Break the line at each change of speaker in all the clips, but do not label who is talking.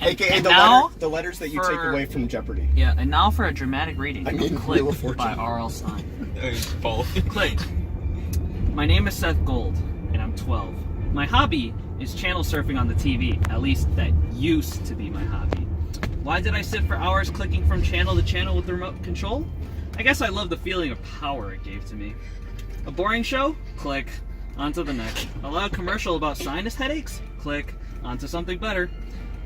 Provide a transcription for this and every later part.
AKA the letters that you take away from Jeopardy.
Yeah, and now for a dramatic reading.
I mean,
Click
Wheel of Fortune.
by R.L. Stine.
Both.
Click. My name is Seth Gold, and I'm 12. My hobby is channel surfing on the TV. At least that used to be my hobby. Why did I sit for hours clicking from channel to channel with the remote control? I guess I love the feeling of power it gave to me. A boring show? Click. On to the next. A loud commercial about sinus headaches? Click. On to something better.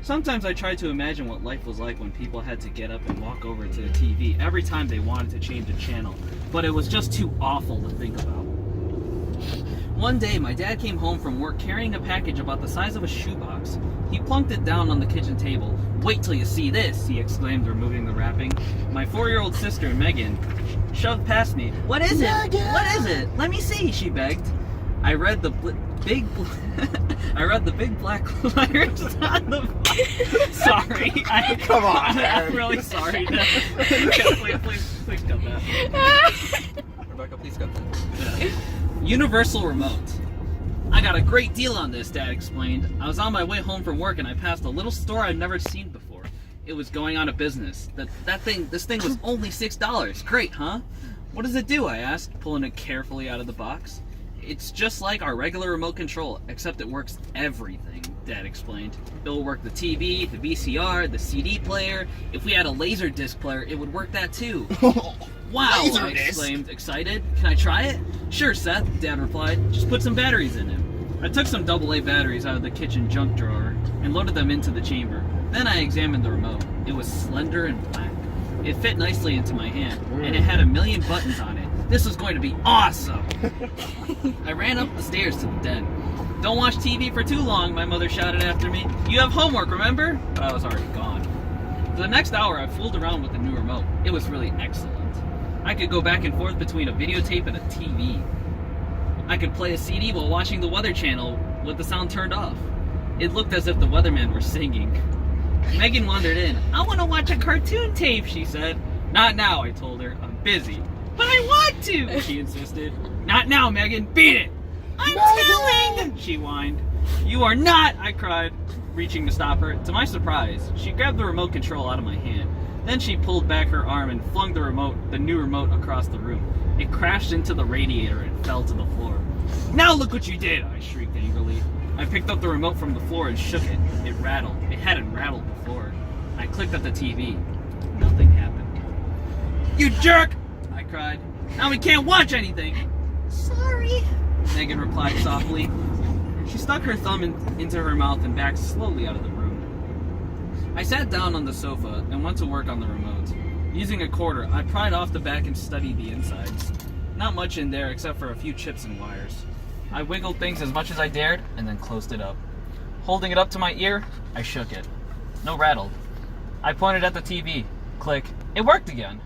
Sometimes I try to imagine what life was like when people had to get up and walk over to the TV every time they wanted to change a channel, but it was just too awful to think about. One day, my dad came home from work carrying a package about the size of a shoebox. He plunked it down on the kitchen table. "Wait till you see this," he exclaimed, removing the wrapping. My 4-year-old sister, Megan, shoved past me. "What is it? What is it? Let me see," she begged. I read the big black letters on the. Sorry,
Come on, man.
I'm really sorry. Please cut that.
Rebecca, please cut that.
Yeah. Universal remote. "I got a great deal on this," Dad explained. "I was on my way home from work and I passed a little store I'd never seen before. It was going out of business. This thing was only $6. Great, huh? What does it do?" I asked, pulling it carefully out of the box. "It's just like our regular remote control, except it works everything," Dad explained. "It'll work the TV, the VCR, the CD player. If we had a laser disc player, it would work that too." "Wow," I exclaimed, excited. "Can I try it?" "Sure, Seth," Dad replied. "Just put some batteries in it." I took some AA batteries out of the kitchen junk drawer and loaded them into the chamber. Then I examined the remote. It was slender and black. It fit nicely into my hand, and it had a million buttons on it. This was going to be awesome! I ran up the stairs to the den. "Don't watch TV for too long," my mother shouted after me. "You have homework, remember?" But I was already gone. For the next hour, I fooled around with the new remote. It was really excellent. I could go back and forth between a videotape and a TV. I could play a CD while watching the Weather Channel with the sound turned off. It looked as if the weatherman were singing. Megan wandered in. "I want to watch a cartoon tape," she said. "Not now," I told her. "I'm busy." "But I want to," she insisted. "Not now, Megan. Beat it." "I'm telling," she whined. "You are not," I cried, reaching to stop her. To my surprise, she grabbed the remote control out of my hand. Then she pulled back her arm and flung the new remote across the room. It crashed into the radiator and fell to the floor. "Now look what you did," I shrieked angrily. I picked up the remote from the floor and shook it. It rattled. It hadn't rattled before. I clicked at the TV. Nothing happened. "You jerk!" I cried. "Now we can't watch anything." "Sorry," Megan replied softly. She stuck her thumb into her mouth and backed slowly out of the room. I sat down on the sofa and went to work on the remote. Using a quarter, I pried off the back and studied the insides. Not much in there except for a few chips and wires. I wiggled things as much as I dared and then closed it up. Holding it up to my ear, I shook it. No rattle. I pointed at the TV. Click. It worked again.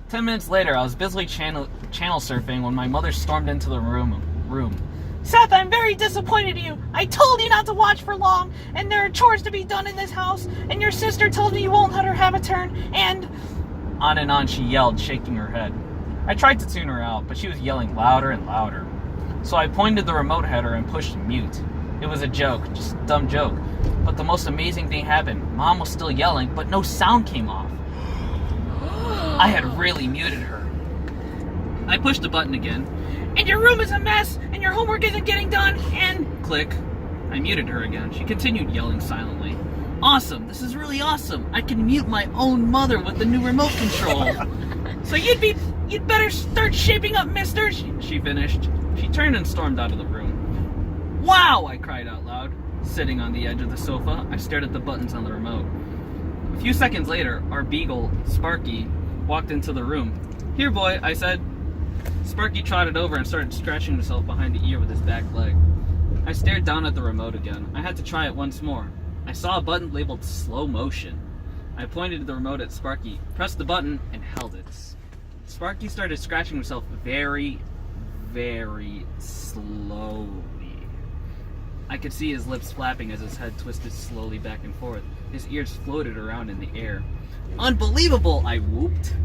10 minutes later, I was busily channel surfing when my mother stormed into the room. "Seth, I'm very disappointed in you. I told you not to watch for long, and there are chores to be done in this house, and your sister told me you won't let her have a turn, and..." On and on she yelled, shaking her head. I tried to tune her out, but she was yelling louder and louder. So I pointed the remote at her and pushed mute. It was a joke, just a dumb joke. But the most amazing thing happened. Mom was still yelling, but no sound came off. I had really muted her. I pushed the button again. "And your room is a mess, and your homework isn't getting done, and..." Click. I muted her again. She continued yelling silently. "Awesome, this is really awesome. I can mute my own mother with the new remote control." "So you'd better start shaping up, mister," she finished. She turned and stormed out of the room. "Wow," I cried out loud. Sitting on the edge of the sofa, I stared at the buttons on the remote. A few seconds later, our beagle, Sparky, walked into the room. "Here, boy," I said. Sparky trotted over and started scratching himself behind the ear with his back leg. I stared down at the remote again. I had to try it once more. I saw a button labeled slow motion. I pointed the remote at Sparky, pressed the button, and held it. Sparky started scratching himself very, very slowly. I could see his lips flapping as his head twisted slowly back and forth. His ears floated around in the air. "Unbelievable!" I whooped.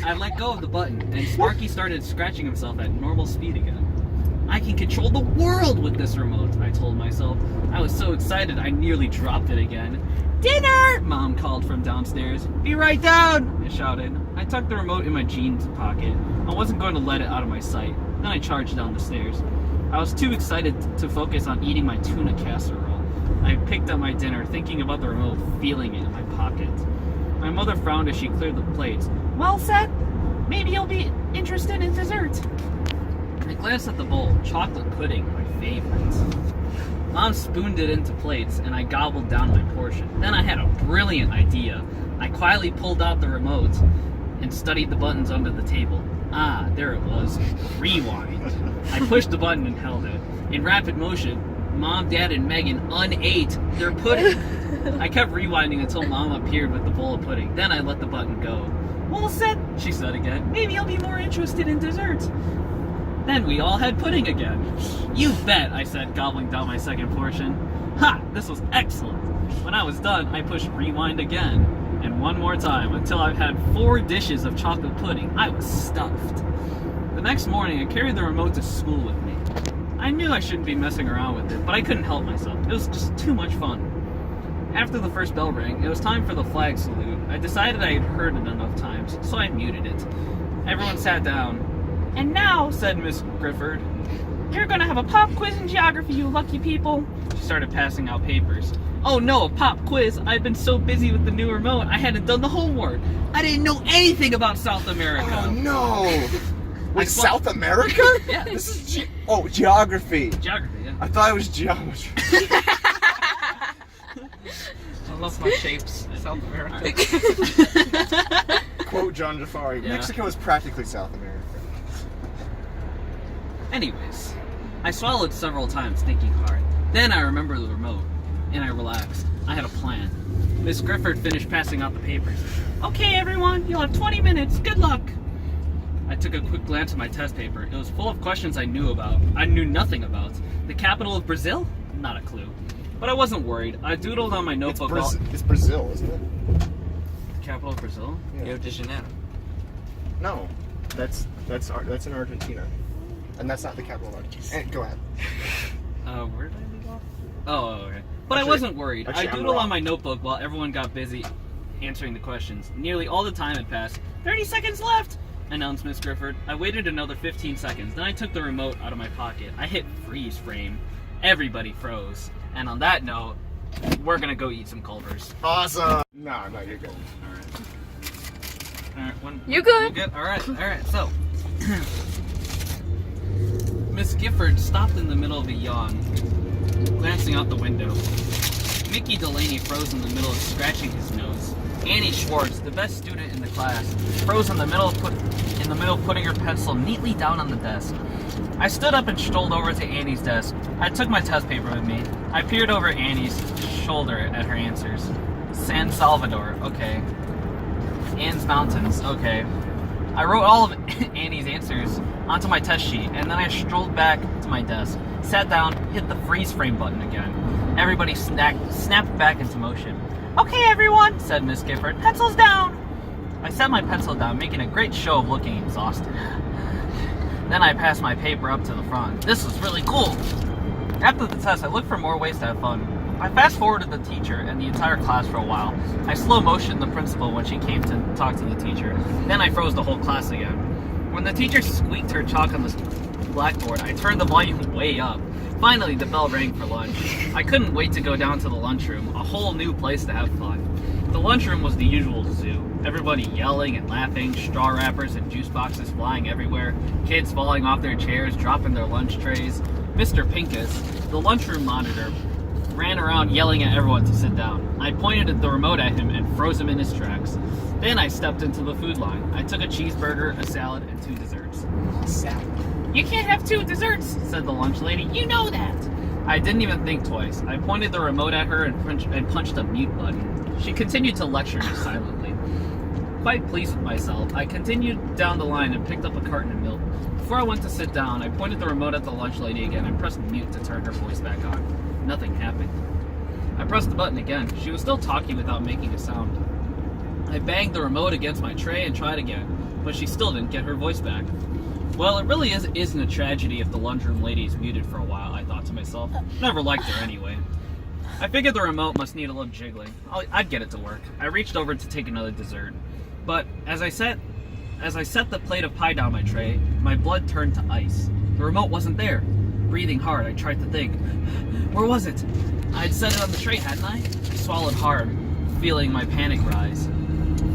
I let go of the button, and Sparky started scratching himself at normal speed again. I can control the world with this remote, I told myself. I was so excited I nearly dropped it again. Dinner! Mom called from downstairs. Be right down! I shouted. I tucked the remote in my jeans pocket. I wasn't going to let it out of my sight. Then I charged down the stairs. I was too excited to focus on eating my tuna casserole. I picked up my dinner, thinking about the remote, feeling it in my pocket. My mother frowned as she cleared the plates. Well, Seth, maybe you'll be interested in dessert. I glanced at the bowl. Chocolate pudding, my favorite. Mom spooned it into plates, and I gobbled down my portion. Then I had a brilliant idea. I quietly pulled out the remote and studied the buttons under the table. Ah, there it was. Rewind. I pushed the button and held it. In rapid motion, Mom, Dad, and Megan unate their pudding. I kept rewinding until Mom appeared with the bowl of pudding. Then I let the button go. Well said, she said again. Maybe you'll be more interested in dessert. Then we all had pudding again. You bet, I said, gobbling down my second portion. Ha! This was excellent. When I was done, I pushed rewind again. And one more time, until I've had 4 dishes of chocolate pudding. I was stuffed. The next morning, I carried the remote to school with me. I knew I shouldn't be messing around with it, but I couldn't help myself. It was just too much fun. After the first bell rang, it was time for the flag salute. I decided I had heard it enough times, so I muted it. Everyone sat down. And now, said Miss Grifford, you're gonna have a pop quiz in geography, you lucky people. She started passing out papers. Oh no, a pop quiz. I've been so busy with the new remote, I hadn't done the homework. I didn't know anything about South America.
Oh no! Wait, South America?
Yeah.
This is geography.
Geography, yeah.
I thought it was geometry.
I love my shapes. South America.
Quote John Jafari.
Yeah.
Mexico is practically South America.
Anyways, I swallowed several times, thinking hard. Then I remembered the remote, and I relaxed. I had a plan. Miss Grifford finished passing out the papers. Okay, everyone, you'll have 20 minutes. Good luck. I took a quick glance at my test paper. It was full of questions I knew nothing about. The capital of Brazil? Not a clue. But I wasn't worried. I doodled on my notebook.
It's Brazil, isn't it?
The capital of Brazil?
Yeah.
Rio de Janeiro.
No, that's in Argentina, and that's not the capital of Argentina. Go ahead.
Where did I leave off? Oh, okay. But
Actually-
I wasn't worried.
actually,
I
I'm
doodled
wrong.
on my notebook while everyone got busy answering the questions. Nearly all the time had passed. 30 seconds left, announced Miss Grifford. I waited another 15 seconds. Then I took the remote out of my pocket. I hit freeze frame. Everybody froze. And on that note, we're gonna go eat some Culvers.
Awesome. No, you're good.
Alright,
You good?
We're good? Alright, so. Miss Gifford stopped in the middle of a yawn, glancing out the window. Mickey Delaney froze in the middle of scratching his nose. Annie Schwartz, the best student in the class, froze in the middle of putting her pencil neatly down on the desk. I stood up and strolled over to Annie's desk. I took my test paper with me. I peered over Annie's shoulder at her answers. San Salvador, okay. Anne's Mountains, okay. I wrote all of Annie's answers onto my test sheet, and then I strolled back to my desk, sat down, hit the freeze frame button again. Everybody snapped back into motion. Okay, everyone, said Miss Gifford, pencils down. I set my pencil down, making a great show of looking exhausted. Then I passed my paper up to the front. This was really cool. After the test, I looked for more ways to have fun. I fast-forwarded the teacher and the entire class for a while. I slow-motioned the principal when she came to talk to the teacher. Then I froze the whole class again. When the teacher squeaked her chalk on the blackboard, I turned the volume way up. Finally, the bell rang for lunch. I couldn't wait to go down to the lunchroom, a whole new place to have fun. The lunchroom was the usual zoo. Everybody yelling and laughing, straw wrappers and juice boxes flying everywhere, kids falling off their chairs, dropping their lunch trays. Mr. Pincus, the lunchroom monitor, ran around yelling at everyone to sit down. I pointed at the remote at him and froze him in his tracks. Then I stepped into the food line. I took a cheeseburger, a salad, and 2 desserts.
Salad.
You can't have 2 desserts, said the lunch lady. You know that. I didn't even think twice. I pointed the remote at her and punched a mute button. She continued to lecture me silently. Quite pleased with myself, I continued down the line and picked up a carton of milk. Before I went to sit down, I pointed the remote at the lunch lady again and pressed mute to turn her voice back on. Nothing happened. I pressed the button again. She was still talking without making a sound. I banged the remote against my tray and tried again, but she still didn't get her voice back. Well, it really isn't a tragedy if the lunchroom lady is muted for a while, I thought to myself. Never liked her anyway. I figured the remote must need a little jiggling. I'd get it to work. I reached over to take another dessert. But as I set the plate of pie down my tray, my blood turned to ice. The remote wasn't there. Breathing hard, I tried to think. Where was it? I'd set it on the tray, hadn't I? I swallowed hard, feeling my panic rise.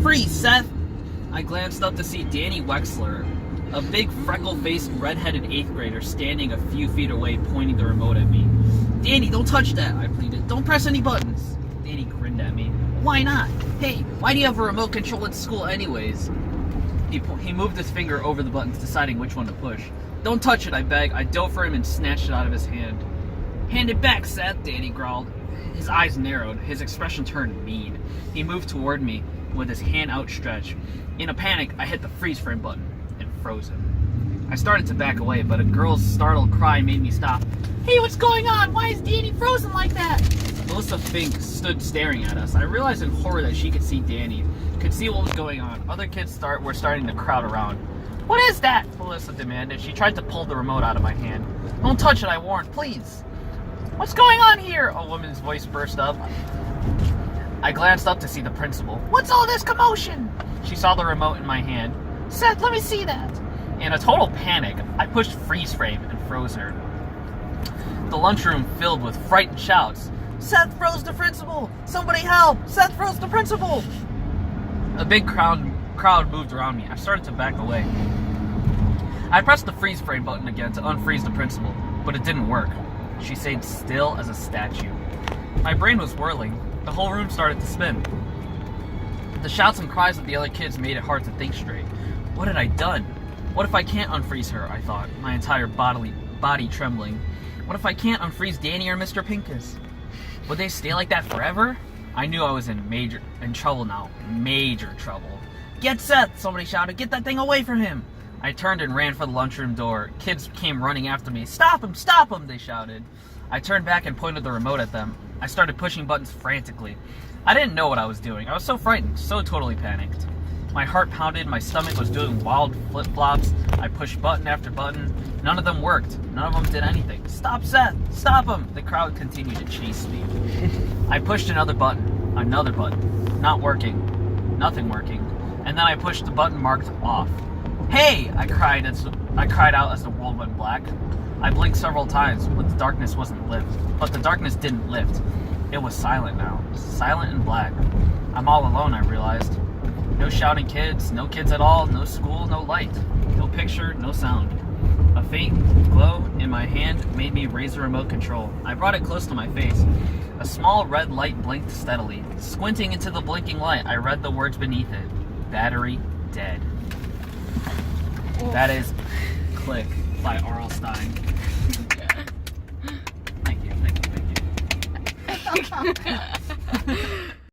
Freeze, Seth! I glanced up to see Danny Wexler, a big freckle-faced, red-headed 8th grader standing a few feet away pointing the remote at me. Danny, don't touch that, I pleaded. Don't press any buttons. Danny grinned at me. Why not? Hey, why do you have a remote control at school anyways? He moved his finger over the buttons, deciding which one to push. Don't touch it, I begged. I dove for him and snatched it out of his hand. Hand it back, Seth, Danny growled. His eyes narrowed. His expression turned mean. He moved toward me with his hand outstretched. In a panic, I hit the freeze frame button and froze him. I started to back away, but a girl's startled cry made me stop. Hey, what's going on? Why is Danny frozen like that? Melissa Fink stood staring at us. I realized in horror that she could see Danny, could see what was going on. Other kids were starting to crowd around. What is that? Melissa demanded. She tried to pull the remote out of my hand. Don't touch it, I warned. Please. What's going on here? A woman's voice burst up. I glanced up to see the principal. What's all this commotion? She saw the remote in my hand. Seth, let me see that. In a total panic, I pushed freeze frame and froze her. The lunchroom filled with frightened shouts. Seth froze the principal! Somebody help! Seth froze the principal! A big crowd moved around me. I started to back away. I pressed the freeze frame button again to unfreeze the principal, but it didn't work. She stayed still as a statue. My brain was whirling. The whole room started to spin. The shouts and cries of the other kids made it hard to think straight. What had I done? What if I can't unfreeze her, I thought, my entire body trembling. What if I can't unfreeze Danny or Mr. Pincus? Would they stay like that forever? I knew I was in trouble now. Major trouble. Get Seth, somebody shouted. Get that thing away from him. I turned and ran for the lunchroom door. Kids came running after me. Stop him, they shouted. I turned back and pointed the remote at them. I started pushing buttons frantically. I didn't know what I was doing. I was so frightened, so totally panicked. My heart pounded, my stomach was doing wild flip-flops. I pushed button after button. None of them worked. None of them did anything. Stop, Seth! Stop him! The crowd continued to chase me. I pushed another button. Not working. Nothing working. And then I pushed the button marked off. Hey! I cried out as the world went black. I blinked several times, but the darkness didn't lift. It was silent now. Silent and black. I'm all alone, I realized. No shouting kids, no kids at all, no school, no light. No picture, no sound. A faint glow in my hand made me raise the remote control. I brought it close to my face. A small red light blinked steadily. Squinting into the blinking light, I read the words beneath it. Battery dead. That is Click by R.L. Stine. Thank you.